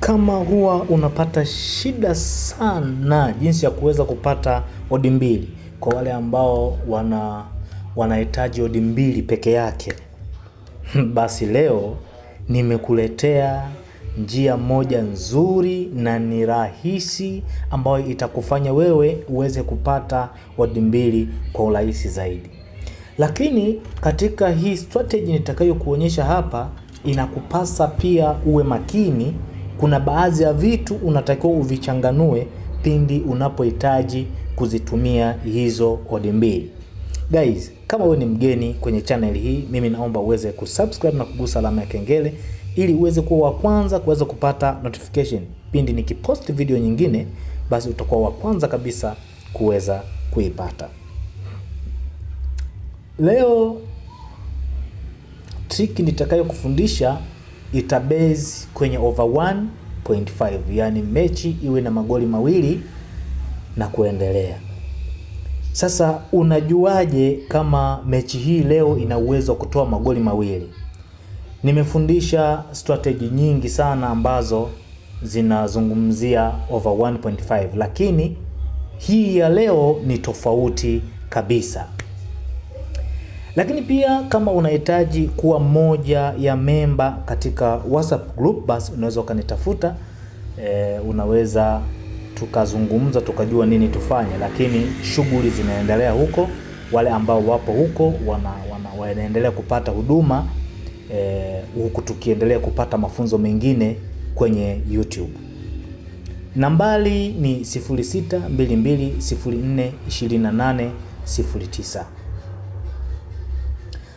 Kama huwa unapata shida sana jinsi ya kuweza kupata odi mbili kwa wale ambao wanahitaji odi mbili peke yake, basi leo nimekuletea njia moja nzuri na ni rahisi ambayo itakufanya wewe uweze kupata odi mbili kwa urahisi zaidi. Lakini katika hii strategy nitakayo kuonyesha hapa, inakupasa pia uwe makini. Kuna baadhi ya vitu unatakiwa uvichanganue pindi unapohitaji kuzitumia hizo odi mbili. Guys, kama wewe ni mgeni kwenye channel hii, mimi naomba uweze kusubscribe na kugusa alama ya kengele ili uweze kuwa wa kwanza kuweza kupata notification pindi nikipost video nyingine, basi utakuwa wa kwanza kabisa kuweza kuipata. Leo trick nitakayo kufundisha itabase kwenye over 1.5, yani mechi iwe na magoli mawili na kuendelea. Sasa unajuaje kama mechi hii leo ina uwezo kutoa magoli mawili? Nimefundisha strategy nyingi sana ambazo zinazungumzia over 1.5, lakini hii ya leo ni tofauti kabisa. Lakini pia kama unahitaji kuwa moja ya memba katika WhatsApp group, basi unaweza ukanitafuta, unaweza tukazungumza tukajua nini tufanye. Lakini shughuli zinaendelea huko, wale ambao wapo huko wanaendelea kupata huduma huku tukiendelea kupata mafunzo mengine kwenye YouTube. Nambari ni 0622042809.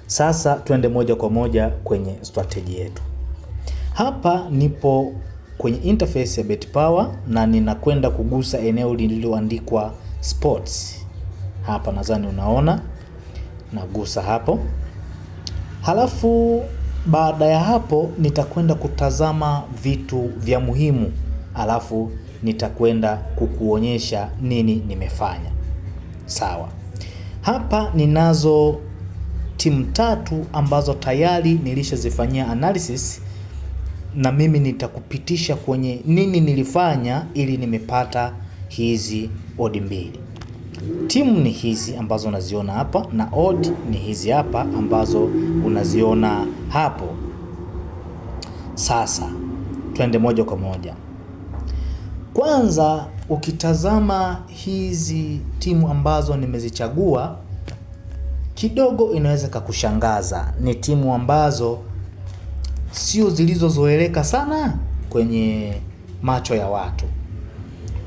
Sasa tuende moja kwa moja kwenye strategy yetu. Hapa nipo kwenye interface ya BetPawa na ninakwenda kugusa eneo lililoandikwa sports. Hapa nadhani unaona, nagusa hapo. Halafu baada ya hapo nitakwenda kutazama vitu vya muhimu. Halafu nitakwenda kukuonyesha nini nimefanya. Sawa. Hapa ninazo timu tatu ambazo tayari nilishazifanyia analysis, na mimi nitakupitisha kwenye nini nilifanya ili nimepata hizi odi mbili. Timu ni hizi ambazo unaziona hapa na odd ni hizi hapa ambazo unaziona hapo. Sasa twende moja kwa moja. Kwanza ukitazama hizi timu ambazo nimezichagua, kidogo inaweza kukushangaza. Ni timu ambazo sio zilizozoeleka sana kwenye macho ya watu.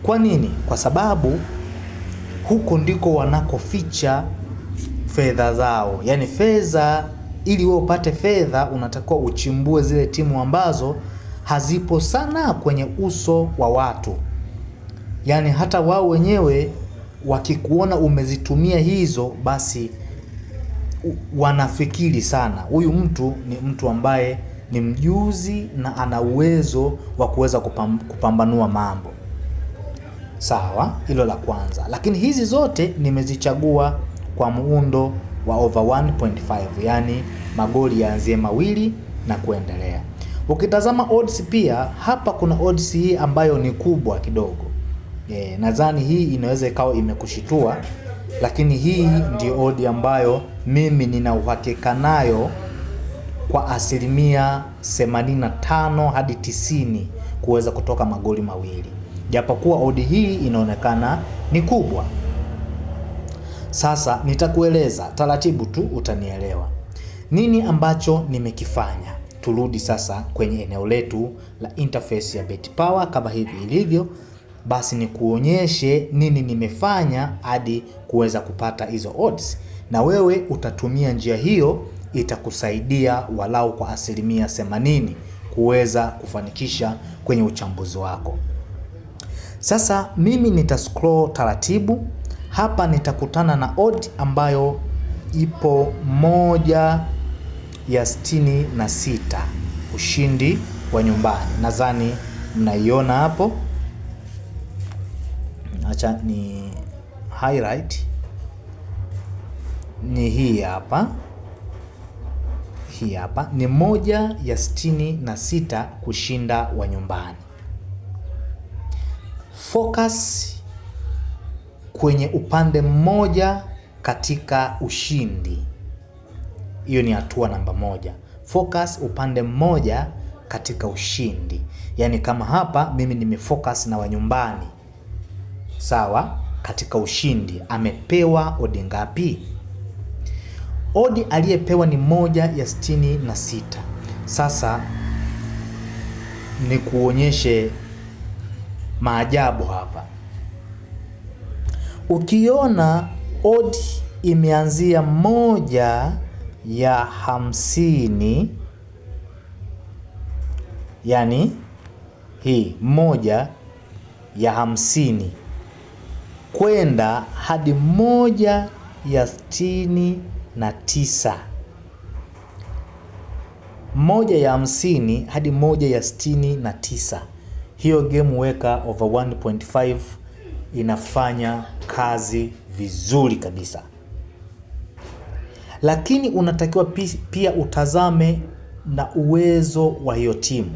Kwa nini? Kwa sababu huko ndiko wanakoficha fedha zao. Yaani fedha, ili wewe upate fedha unatakiwa uchimbue zile timu ambazo hazipo sana kwenye uso wa watu. Yaani hata wao wenyewe wakikuona umezitumia hizo, basi wanafikiri sana huyu mtu ni mtu ambaye ni mjuzi na ana uwezo wa kuweza kupambanua mambo. Sawa, hilo la kwanza. Lakini hizi zote nimezichagua kwa muundo wa over 1.5, yani magoli yaanzie mawili na kuendelea. Ukitazama odds pia, hapa kuna odds hii ambayo ni kubwa kidogo. Nadhani hii inaweza ikawa imekushitua, lakini hii ndio odd ambayo mimi nina uhakika nayo kwa 85 hadi 90 kuweza kutoka magoli mawili. Japokuwa odd hii inaonekana ni kubwa. Sasa nitakueleza taratibu tu, utanielewa nini ambacho nimekifanya. Turudi sasa kwenye eneo letu la interface ya BetPawa kama hivi ilivyo, basi ni kuonyeshe nini nimefanya hadi kuweza kupata hizo odds, na wewe utatumia njia hiyo, itakusaidia walau kwa 80% kuweza kufanikisha kwenye uchambuzi wako. Sasa mimi nitascroll taratibu. Hapa nitakutana na odd ambayo ipo 1/66 ushindi wa nyumbani. Nadhani mnaiona hapo. Acha ni highlight. Ni hii hapa. Hii hapa ni 1/66 kushinda wa nyumbani. focus kwenye upande mmoja katika ushindi. Hiyo ni hatua namba 1. Focus upande mmoja katika ushindi. Yaani kama hapa mimi nimefocus na Wanyumbani, sawa, katika ushindi. Amepewa odi ngapi? Odi aliyepewa ni 1/66. Sasa ni kuonyeshe maajabu hapa. Ukiona odi imeanzia 1/50, yani hii 1/50 kwenda hadi 1/69. 1/50 hadi 1/69. Hiyo game weka over 1.5 inafanya kazi vizuri kabisa. Lakini unatakiwa pia utazame na uwezo wa hiyo timu.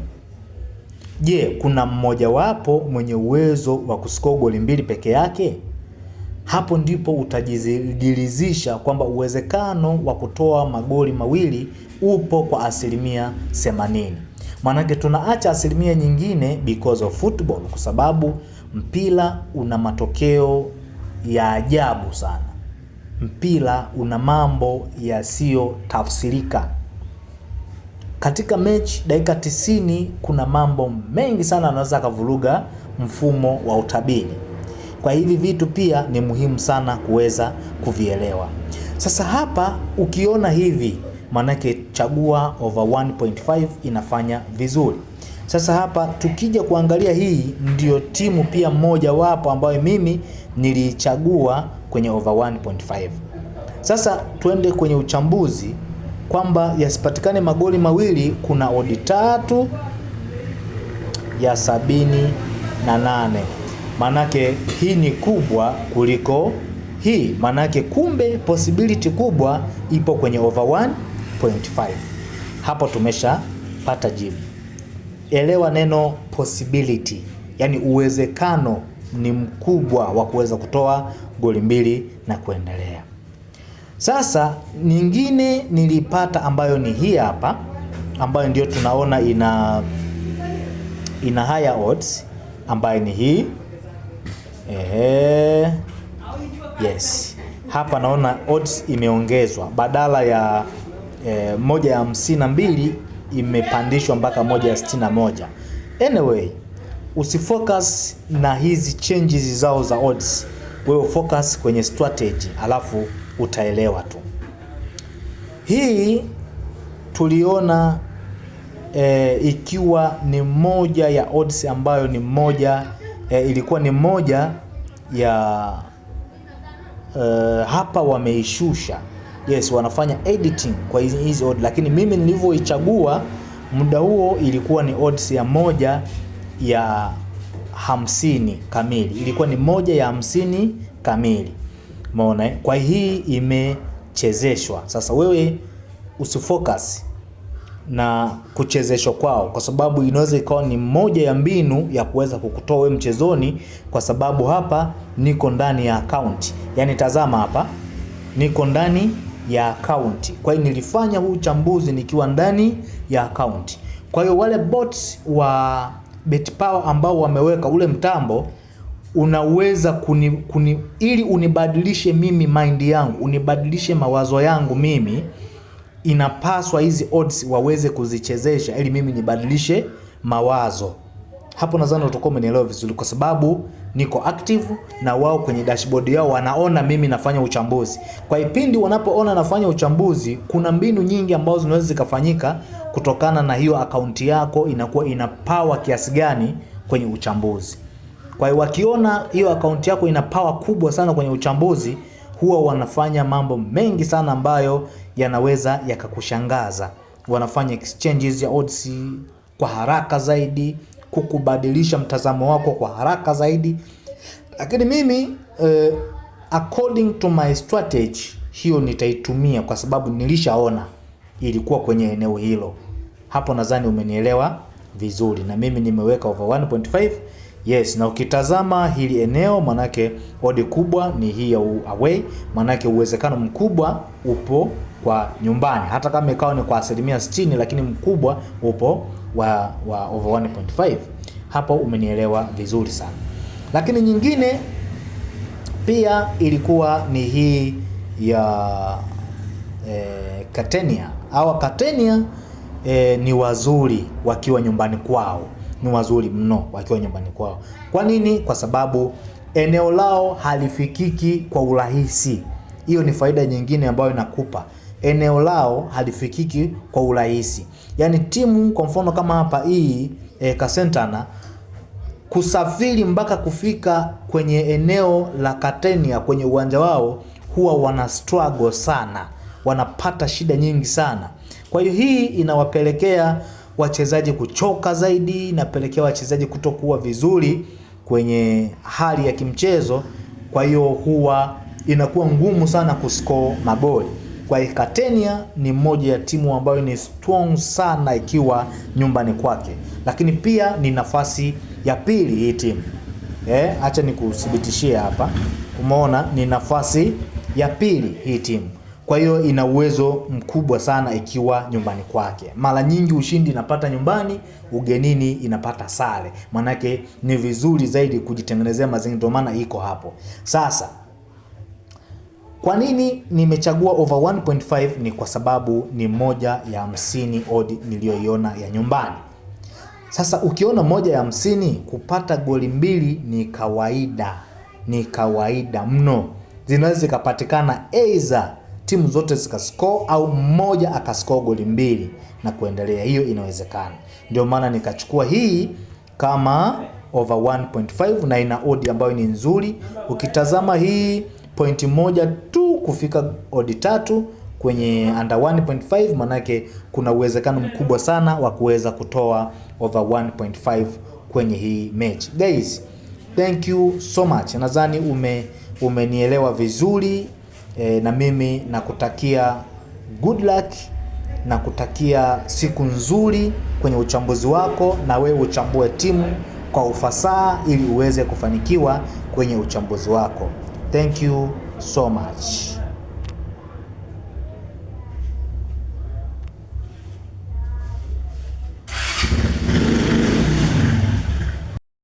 Je, kuna mmoja wapo mwenye uwezo wa kuscore goli 2 peke yake? Hapo ndipo utajiridhisha kwamba uwezekano wa kutoa magoli 2 upo kwa 80%. Maanake tunaacha asilimia nyingine because of football, kwa sababu mpira una matokeo ya ajabu sana. Mpira una mambo yasiyo tafsirika. Katika mechi dakika 90 kuna mambo mengi sana yanaweza kuvuruga mfumo wa utabiri. Kwa hivi vitu pia ni muhimu sana kuweza kuvielewa. Sasa hapa ukiona hivi, manake chagua over 1.5 inafanya vizuri. Sasa hapa tukija kuangalia, hii ndio timu pia mmoja wapo ambayo mimi nilichagua kwenye over 1.5. Sasa tuende kwenye uchambuzi kwamba yasipatikane magoli 2, kuna odi 3 ya 78. Manake hii ni kubwa kuliko hii. Manake kumbe possibility kubwa ipo kwenye over 1.5. Hapo tumeshapata jibu. Elewa neno possibility, yani uwezekano ni mkubwa wa kuweza kutoa goli 2 na kuendelea. Sasa nyingine nilipata ambayo ni hii hapa, ambayo ndio tunaona ina higher odds, ambayo ni hii. Yes. Hapa naona odds imeongezwa, badala ya 1/52 imepandishwa mpaka 1/61. Anyway, usifocus na hizi changes zao za odds. Wewe focus kwenye strategy, alafu utaelewa tu. Hii tuliona ikiwa ni moja ya odds ambayo ni moja, ilikuwa ni moja ya hapa wameishusha. Yes, wanafanya editing kwa hizi odds, lakini mimi nilivyoichagua muda huo ilikuwa ni odds ya 1/50 kamili. Ilikuwa ni 1/50 kamili. Umeona? Kwa hii imechezeshwa. Sasa wewe usifocus na kuchezeshwa kwao, kwa sababu inaweza ikawa ni moja ya mbinu ya kuweza kukutoa wewe mchezoni, kwa sababu hapa niko ndani ya account. Yani tazama hapa, niko ndani ya account. Kwa hiyo nilifanya huu uchambuzi nikiwa ndani ya account. Kwa hiyo wale bots wa BetPawa ambao wameweka ule mtambo, unaweza ili unibadilishe mimi mind yangu, unibadilishe mawazo yangu mimi, inapaswa hizi odds waweze kuzichezesha ili mimi nibadilishe mawazo. Hapo nadhani utakuwa umenielewa vizuri, kwa sababu niko active na wao kwenye dashboard yao wanaona mimi nafanya uchambuzi. Kwa ipindi wanapoona nafanya uchambuzi, kuna mbinu nyingi ambazo zinaweza zikafanyika kutokana na hiyo akaunti yako inakuwa ina power kiasi gani kwenye uchambuzi. Kwa hiyo wakiona hiyo akaunti yako ina power kubwa sana kwenye uchambuzi, huwa wanafanya mambo mengi sana ambayo yanaweza yakakushangaza. Wanafanya exchanges ya odds kwa haraka zaidi, kukubadilisha mtazamo wako kwa haraka zaidi. Lakini mimi according to my strategy, hiyo nitaitumia kwa sababu nilishaona ilikuwa kwenye eneo hilo. Hapo nadhani umenielewa vizuri, na mimi nimeweka over 1.5 Yes, na ukitazama hili eneo manake odi kubwa ni hii ya away, manake uwezekano mkubwa upo kwa nyumbani. Hata kama ikawa ni kwa 60%, lakini mkubwa upo wa over 1.5. Hapo umenielewa vizuri sana. Lakini nyingine pia ilikuwa ni hii ya Catania. Hawa Catania ni wazuri wakiwa nyumbani kwao. Ni wazuri mno wakiwa nyumbani kwao. Kwa nini? Kwa sababu eneo lao halifikiki kwa urahisi. Hiyo ni faida nyingine ambayo inakupa. Eneo lao halifikiki kwa urahisi. Yaani timu kwa mfano kama hapa hii Casentana, kusafiri mpaka kufika kwenye eneo la Catania kwenye uwanja wao huwa wana struggle sana. Wanapata shida nyingi sana. Kwa hiyo hii inawapelekea wachezaji kuchoka zaidi, inapelekea wachezaji kutokuwa vizuri kwenye hali ya kimchezo. Kwa hiyo huwa inakuwa ngumu sana kuscore magoli. Kwa hiyo Catania ni moja ya timu ambayo ni strong sana ikiwa nyumbani kwake. Lakini pia ni nafasi ya pili hii timu. Acha nikuthibitishie hapa. Umeona ni nafasi ya pili hii timu. Kwa hiyo ina uwezo mkubwa sana ikiwa nyumbani kwake. Mara nyingi ushindi inapata nyumbani, ugenini inapata sare. Manake ni vizuri zaidi kujitengenezea mazingira, ndio maana iko hapo. Sasa kwa nini nimechagua over 1.5? Ni kwa sababu ni moja ya 50 odd niliyoiona ya nyumbani. Sasa ukiona moja ya 50 kupata goli mbili ni kawaida mno. Zinaweza zikapatikana either timu zote zikascore au mmoja akascore goli mbili na kuendelea. Hiyo inawezekana. Ndio maana nikachukua hii kama over 1.5 na ina odd ambayo ni nzuri. Ukitazama hii pointi moja tu kufika odd 3 kwenye under 1.5, manake kuna uwezekano mkubwa sana wa kuweza kutoa over 1.5 kwenye hii match. Guys, thank you so much. Nadhani umenielewa vizuri. Na mimi nakutakia good luck, na kutakia siku nzuri kwenye uchambuzi wako, na wewe uchambue timu kwa ufasaha ili uweze kufanikiwa kwenye uchambuzi wako. Thank you so much.